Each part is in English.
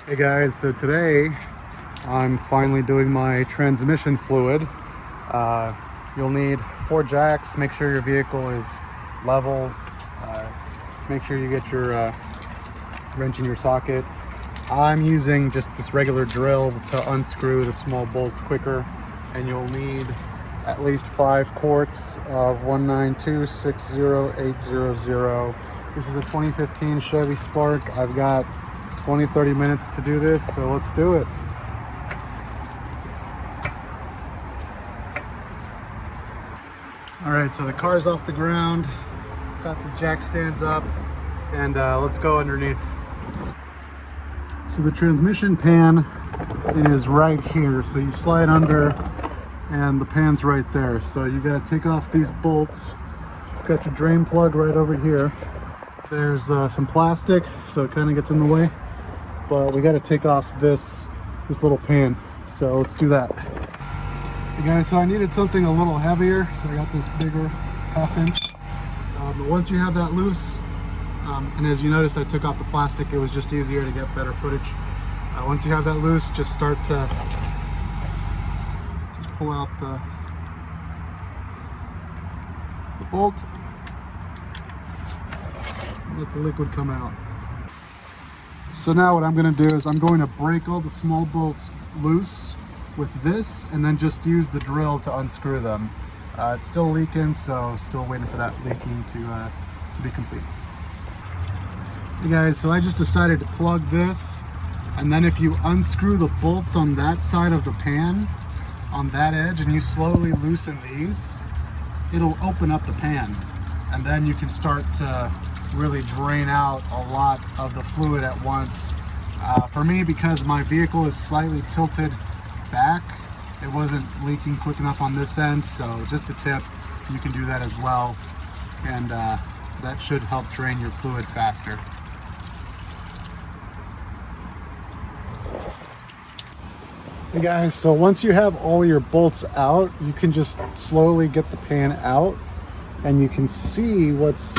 Hey guys, so today I'm finally doing my transmission fluid. You'll need 4 jacks. Make sure your vehicle is level. Make sure you get your wrench in your socket. I'm using just this regular drill to unscrew the small bolts quicker, and you'll need at least 5 quarts of 192-60800. This is a 2015 Chevy Spark. I've got 20-30 minutes to do this, so let's do it. All right, so the car's off the ground, got the jack stands up, and let's go underneath. So the transmission pan is right here, so you slide under and the pan's right there. So you got to take off these bolts. Got your drain plug right over here. There's some plastic, so it kind of gets in the way, but we got to take off this little pan, so let's do that. Hey guys, so I needed something a little heavier, so I got this bigger 1/2 inch. But once you have that loose, and as you noticed I took off the plastic, it was just easier to get better footage. Once you have that loose, just start to pull out the bolt, let the liquid come out. So now what I'm going to do is I'm going to break all the small bolts loose with this, and then just use the drill to unscrew them. It's still leaking, so still waiting for that leaking to be complete. Hey guys, so I just decided to plug this, and then if you unscrew the bolts on that side of the pan, on that edge, and you slowly loosen these, it'll open up the pan, and then you can start to really drain out a lot of the fluid at once. For me, because my vehicle is slightly tilted back, it wasn't leaking quick enough on this end, so just a tip, you can do that as well, and that should help drain your fluid faster. Hey guys, so once you have all your bolts out, you can just slowly get the pan out, and you can see what's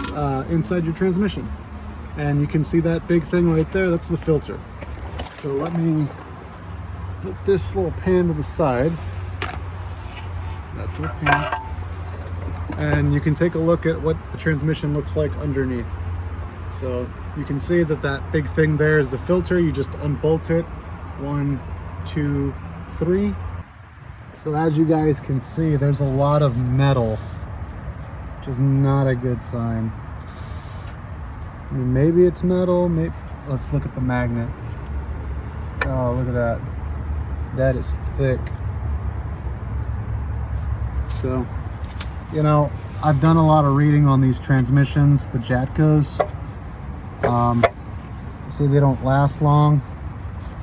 inside your transmission. And you can see that big thing right there, that's the filter. So let me put this little pan to the side. That's our pan. And you can take a look at what the transmission looks like underneath. So you can see that that big thing there is the filter. You just unbolt it. 1, 2, 3. So as you guys can see, there's a lot of metal, which is not a good sign. I mean, maybe it's metal, maybe. Let's look at the magnet. Oh, look at that. That is thick. So, you know, I've done a lot of reading on these transmissions, the Jatcos. Say they don't last long.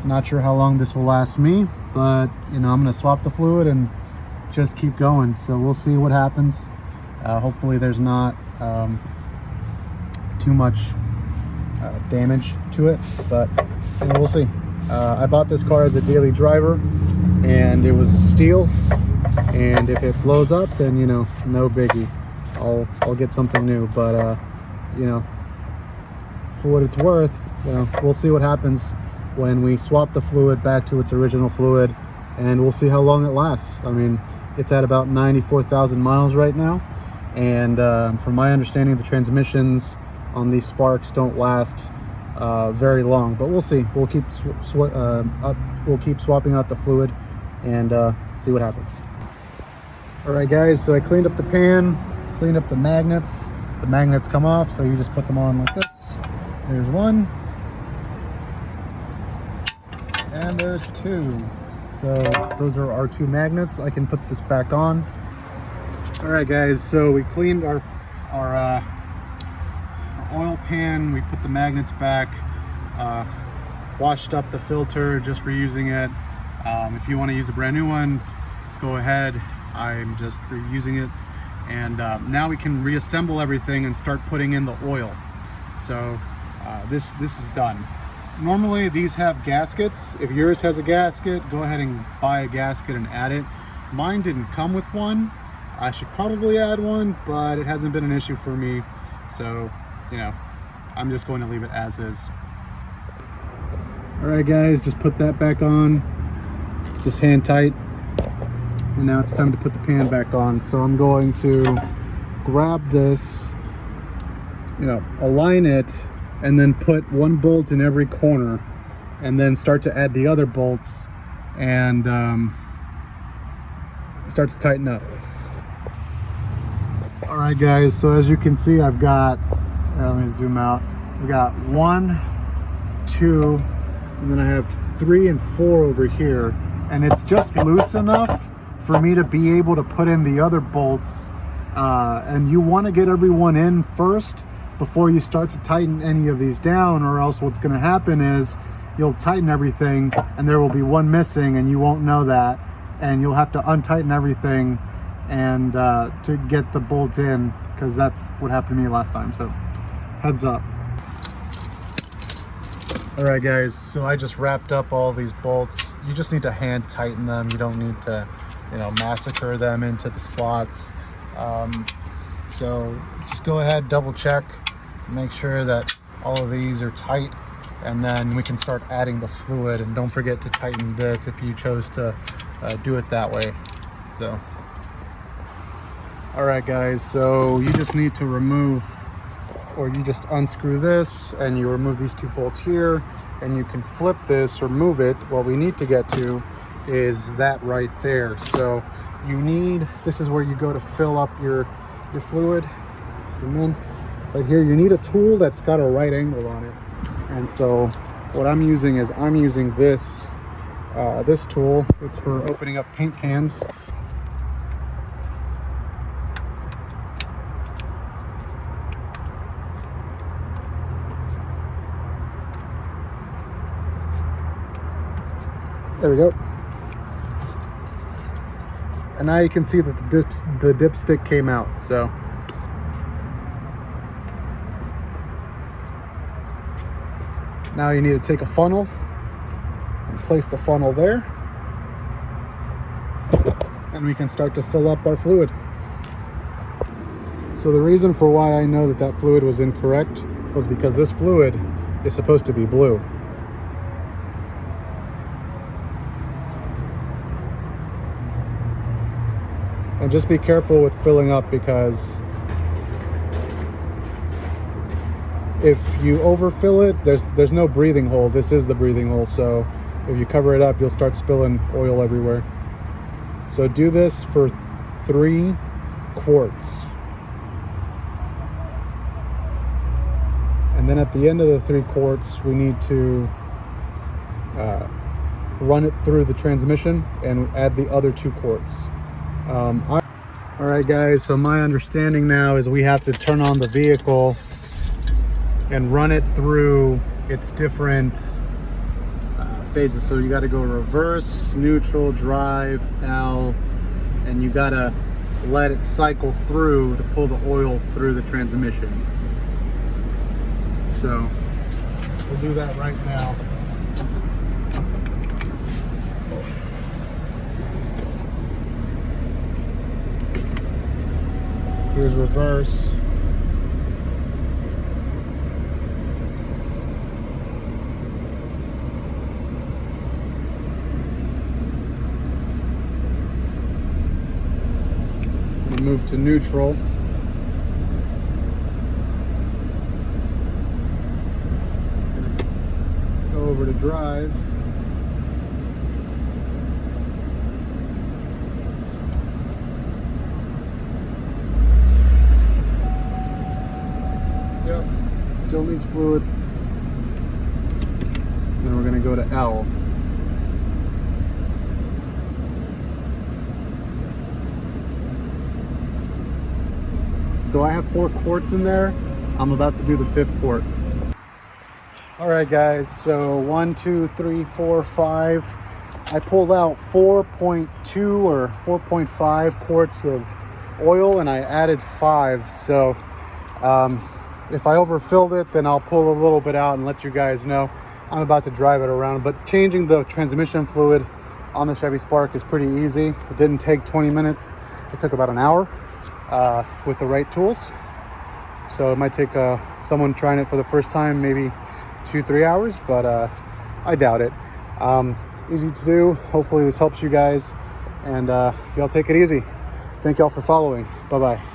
Not sure how long this will last me, but you know, I'm going to swap the fluid and just keep going. So we'll see what happens. Hopefully there's not too much damage to it, but you know, we'll see. I bought this car as a daily driver, and it was steel, and if it blows up, then you know, no biggie. I'll get something new, but you know, for what it's worth, you know, we'll see what happens when we swap the fluid back to its original fluid, and we'll see how long it lasts. I mean, it's at about 94,000 miles right now, and from my understanding, the transmissions on these Sparks don't last very long, but we'll see. We'll keep swapping out the fluid and see what happens. All right guys, so I cleaned up the pan, cleaned up the magnets. The magnets come off, so you just put them on like this. There's one, and there's 2. So those are our 2 magnets. I can put this back on. All right guys, so we cleaned our oil pan, we put the magnets back, washed up the filter, just reusing it. If you want to use a brand new one, go ahead. I'm just reusing it, and now we can reassemble everything and start putting in the oil. So this is done. Normally these have gaskets. If yours has a gasket, go ahead and buy a gasket and add it. Mine didn't come with one. I should probably add one, but it hasn't been an issue for me, so you know, I'm just going to leave it as is. All right guys, just put that back on, just hand tight. And now it's time to put the pan back on. So I'm going to grab this, align it, and then put one bolt in every corner, and then start to add the other bolts and start to tighten up. All right guys, so as you can see, I've got, let me zoom out. We got 1, 2, and then I have 3 and 4 over here, and it's just loose enough for me to be able to put in the other bolts. And you want to get everyone in first before you start to tighten any of these down, or else what's going to happen is you'll tighten everything and there will be one missing and you won't know that, and you'll have to untighten everything and to get the bolt in, because that's what happened to me last time. So heads up. All right guys, so I just wrapped up all these bolts. You just need to hand tighten them. You don't need to massacre them into the slots. So just go ahead, double check, make sure that all of these are tight, and then we can start adding the fluid. And don't forget to tighten this if you chose to do it that way. So all right guys, so you just need to remove, or you just unscrew this and you remove these 2 bolts here, and you can flip this or move it. What we need to get to is that right there. So you need, this is where you go to fill up your fluid. Zoom in. Right here, you need a tool that's got a right angle on it. And so what I'm using is this this tool. It's for opening up paint cans. There we go. And now you can see that the dipstick came out. So now you need to take a funnel and place the funnel there, and we can start to fill up our fluid. So the reason for why I know that fluid was incorrect was because this fluid is supposed to be blue. And just be careful with filling up, because if you overfill it, there's no breathing hole. This is the breathing hole, so if you cover it up, you'll start spilling oil everywhere. So do this for 3 quarts. And then at the end of the 3 quarts, we need to run it through the transmission and add the other 2 quarts. All right guys, so my understanding now is we have to turn on the vehicle and run it through its different phases. So you got to go reverse, neutral, drive, L, and you got to let it cycle through to pull the oil through the transmission. So we'll do that right now. Here's reverse. We'll move to neutral. Go over to drive. Yep, still needs fluid. Then we're going to go to L. So I have 4 quarts in there. I'm about to do the 5th quart. All right guys, so 1, 2, 3, 4, 5. I pulled out 4.2 or 4.5 quarts of oil, and I added 5. So if I overfilled it, then I'll pull a little bit out and let you guys know. I'm about to drive it around, but changing the transmission fluid on the Chevy Spark is pretty easy. It didn't take 20 minutes. It took about an hour with the right tools. So it might take someone trying it for the first time, maybe 2-3 hours, but I doubt it. It's easy to do. Hopefully this helps you guys, and y'all take it easy. Thank y'all for following. Bye-bye.